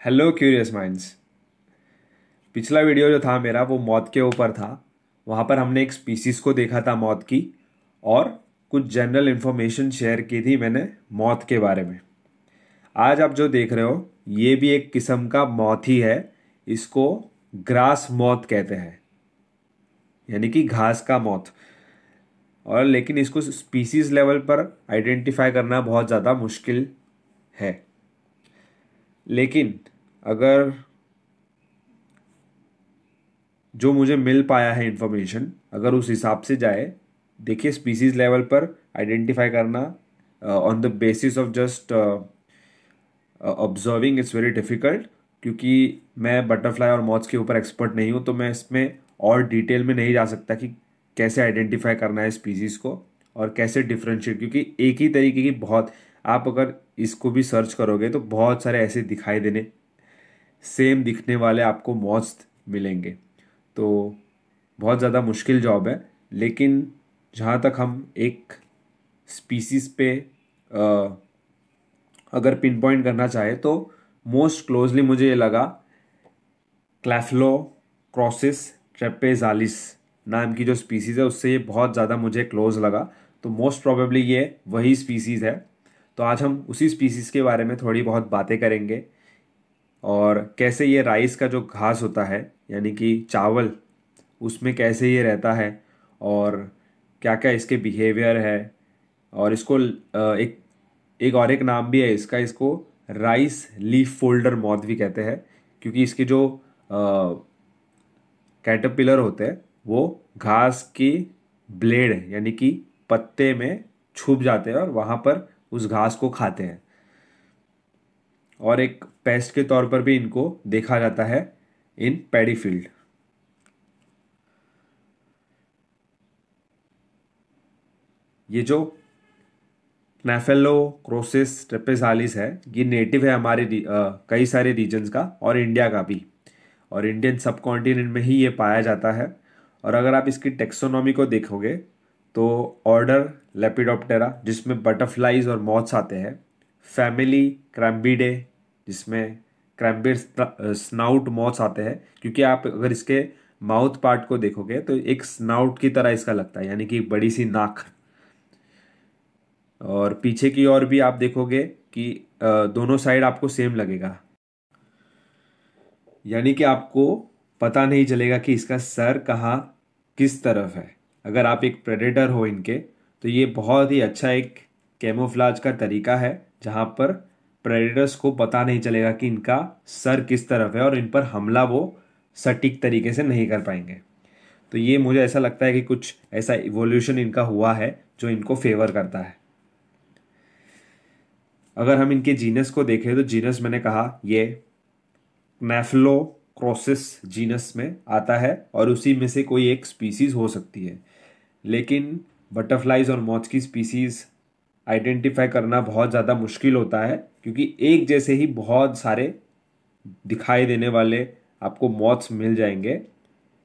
Hello curious minds. पिछला video जो था मेरा वो मौत के ऊपर था। वहाँ पर हमने एक स्पीसीज को देखा था मौत की, और कुछ जनरल इन्फॉर्मेशन शेयर की थी मैंने मौत के बारे में। आज आप जो देख रहे हो ये भी एक किस्म का मौत ही है। इसको ग्रास मौत कहते हैं, यानी कि घास का मौत। और लेकिन इसको स्पीसीज लेवल पर आइडेंटिफाई करना बहुत ज़्यादा मुश्किल है। लेकिन अगर जो मुझे मिल पाया है इंफॉर्मेशन, अगर उस हिसाब से जाए, देखिए स्पीसीज लेवल पर आइडेंटिफाई करना on the basis of just observing it's very difficult. क्योंकि मैं बटरफ्लाई और मॉथ्स के ऊपर एक्सपर्ट नहीं हूँ, तो मैं इसमें और डिटेल में नहीं जा सकता कि कैसे आइडेंटिफाई करना है स्पीसीज को और कैसे डिफ्रेंशिएट। क्योंकि एक ही तरीके की बहुत, आप अगर इसको भी सर्च करोगे तो बहुत सारे ऐसे दिखाई देने सेम दिखने वाले आपको मॉथ्स मिलेंगे। तो बहुत ज़्यादा मुश्किल जॉब है। लेकिन जहाँ तक हम एक स्पीसीज पे अगर पिन पॉइंट करना चाहे तो मोस्ट क्लोजली मुझे ये लगा क्लैफलोक्रॉसिस ट्रेपेजालिस नाम की जो स्पीसीज है उससे ये बहुत ज़्यादा मुझे क्लोज लगा। तो मोस्ट प्रोबेबली ये वही स्पीसीज है। तो आज हम उसी स्पीसीज के बारे में थोड़ी बहुत बातें करेंगे, और कैसे ये राइस का जो घास होता है यानी कि चावल, उसमें कैसे ये रहता है, और क्या क्या इसके बिहेवियर है। और इसको एक और एक नाम भी है इसका, इसको राइस लीफ फोल्डर मॉथ भी कहते हैं। क्योंकि इसके जो कैटरपिलर होते हैं वो घास की ब्लेड यानी कि पत्ते में छुप जाते हैं और वहाँ पर उस घास को खाते हैं। और एक पेस्ट के तौर पर भी इनको देखा जाता है इन पैडी फील्ड। ये जो क्नैफेलोक्रोसिस ट्रेपेजालिस है ये नेटिव है हमारे कई सारे रीजन्स का और इंडिया का भी, और इंडियन सब कॉन्टिनेंट में ही ये पाया जाता है। और अगर आप इसकी टेक्सोनॉमी को देखोगे तो ऑर्डर लेपिडोप्टेरा जिसमें बटरफ्लाइज और मॉथ्स आते हैं, फैमिली क्रैम्बिडे जिसमें क्रैम्बिड स्नाउट मॉथ्स आते हैं। क्योंकि आप अगर इसके माउथ पार्ट को देखोगे तो एक स्नाउट की तरह इसका लगता है, यानी कि बड़ी सी नाक। और पीछे की ओर भी आप देखोगे कि दोनों साइड आपको सेम लगेगा, यानी कि आपको पता नहीं चलेगा कि इसका सर कहाँ किस तरफ है। अगर आप एक प्रेडेटर हो इनके तो ये बहुत ही अच्छा एक कैमोफ्लाज का तरीका है, जहाँ पर प्रेडेटर्स को पता नहीं चलेगा कि इनका सर किस तरफ है और इन पर हमला वो सटीक तरीके से नहीं कर पाएंगे। तो ये मुझे ऐसा लगता है कि कुछ ऐसा इवोल्यूशन इनका हुआ है जो इनको फेवर करता है। अगर हम इनके जीनस को देखें तो जीनस मैंने कहा ये क्नैफलोक्रोसिस जीनस में आता है और उसी में से कोई एक स्पीसीज हो सकती है। लेकिन बटरफ्लाइज और मॉथ्स की स्पीसीज आइडेंटिफाई करना बहुत ज़्यादा मुश्किल होता है, क्योंकि एक जैसे ही बहुत सारे दिखाई देने वाले आपको मॉथ्स मिल जाएंगे।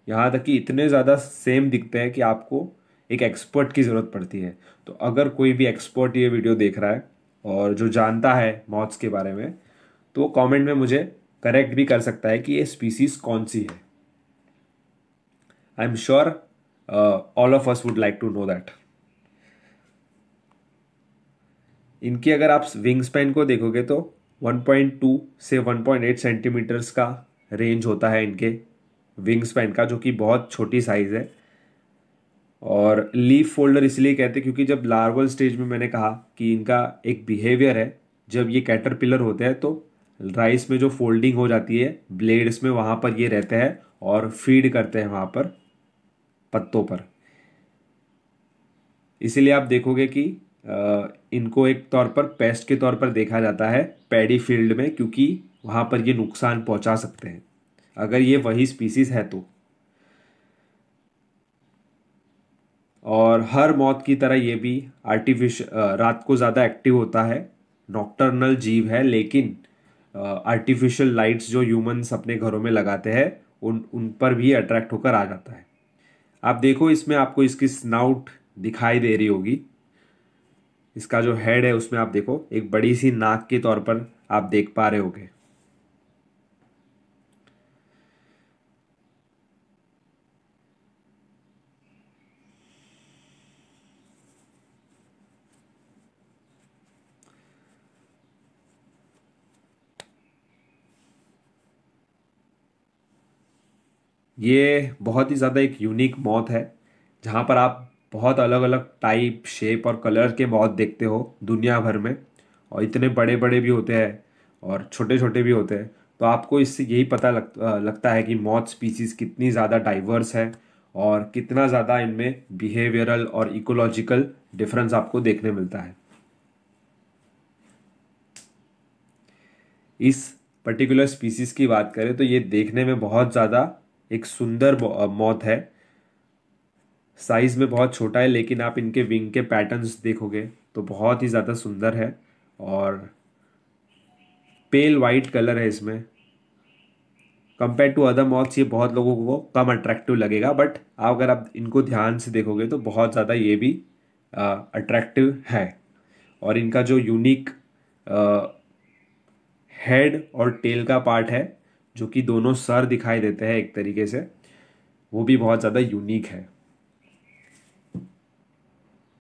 यहाँ तक कि इतने ज़्यादा सेम दिखते हैं कि आपको एक एक्सपर्ट की ज़रूरत पड़ती है। तो अगर कोई भी एक्सपर्ट ये वीडियो देख रहा है और जो जानता है मॉथ्स के बारे में, तो वो कमेंट में मुझे करेक्ट भी कर सकता है कि ये स्पीसीज कौन सी है। I am sure all of us would like to know that. इनकी अगर आप विंग स्पैन को देखोगे तो 1.2 से 1.8 सेंटीमीटर्स का रेंज होता है इनके विंग स्पैन का, जो कि बहुत छोटी साइज है। और लीफ फोल्डर इसलिए कहते हैं क्योंकि जब लार्वल स्टेज में मैंने कहा कि इनका एक बिहेवियर है, जब ये कैटरपिलर होते हैं तो राइस में जो फोल्डिंग हो जाती है ब्लेड्स में, वहाँ पर ये रहते हैं और फीड करते हैं वहाँ पर पत्तों पर। इसीलिए आप देखोगे कि इनको एक तौर पर पेस्ट के तौर पर देखा जाता है पैडी फील्ड में, क्योंकि वहाँ पर ये नुकसान पहुँचा सकते हैं अगर ये वही स्पीसीज है तो। और हर मौत की तरह ये भी आर्टिफिशियल रात को ज़्यादा एक्टिव होता है, नॉक्टर्नल जीव है। लेकिन आर्टिफिशियल लाइट्स जो ह्यूमंस अपने घरों में लगाते हैं उन उन पर भी अट्रैक्ट होकर आ जाता है। आप देखो इसमें आपको इसकी स्नाउट दिखाई दे रही होगी। इसका जो हेड है उसमें आप देखो एक बड़ी सी नाक के तौर पर आप देख पा रहे होगे। ये बहुत ही ज़्यादा एक यूनिक मौत है, जहाँ पर आप बहुत अलग अलग टाइप, शेप और कलर के मौत देखते हो दुनिया भर में, और इतने बड़े बड़े भी होते हैं और छोटे छोटे भी होते हैं। तो आपको इससे यही पता लगता है कि मौत स्पीसीज कितनी ज़्यादा डाइवर्स है और कितना ज़्यादा इनमें बिहेवियरल और इकोलॉजिकल डिफरेंस आपको देखने मिलता है। इस पर्टिकुलर स्पीसीज की बात करें तो ये देखने में बहुत ज़्यादा एक सुंदर मौत है। साइज में बहुत छोटा है, लेकिन आप इनके विंग के पैटर्न्स देखोगे तो बहुत ही ज़्यादा सुंदर है और पेल वाइट कलर है इसमें। कंपेयर टू अदर मॉथ्स ये बहुत लोगों को कम अट्रैक्टिव लगेगा, बट अगर आप इनको ध्यान से देखोगे तो बहुत ज़्यादा ये भी अट्रैक्टिव है। और इनका जो यूनिक हेड और टेल का पार्ट है, जो कि दोनों सर दिखाई देते हैं एक तरीके से, वो भी बहुत ज़्यादा यूनिक है।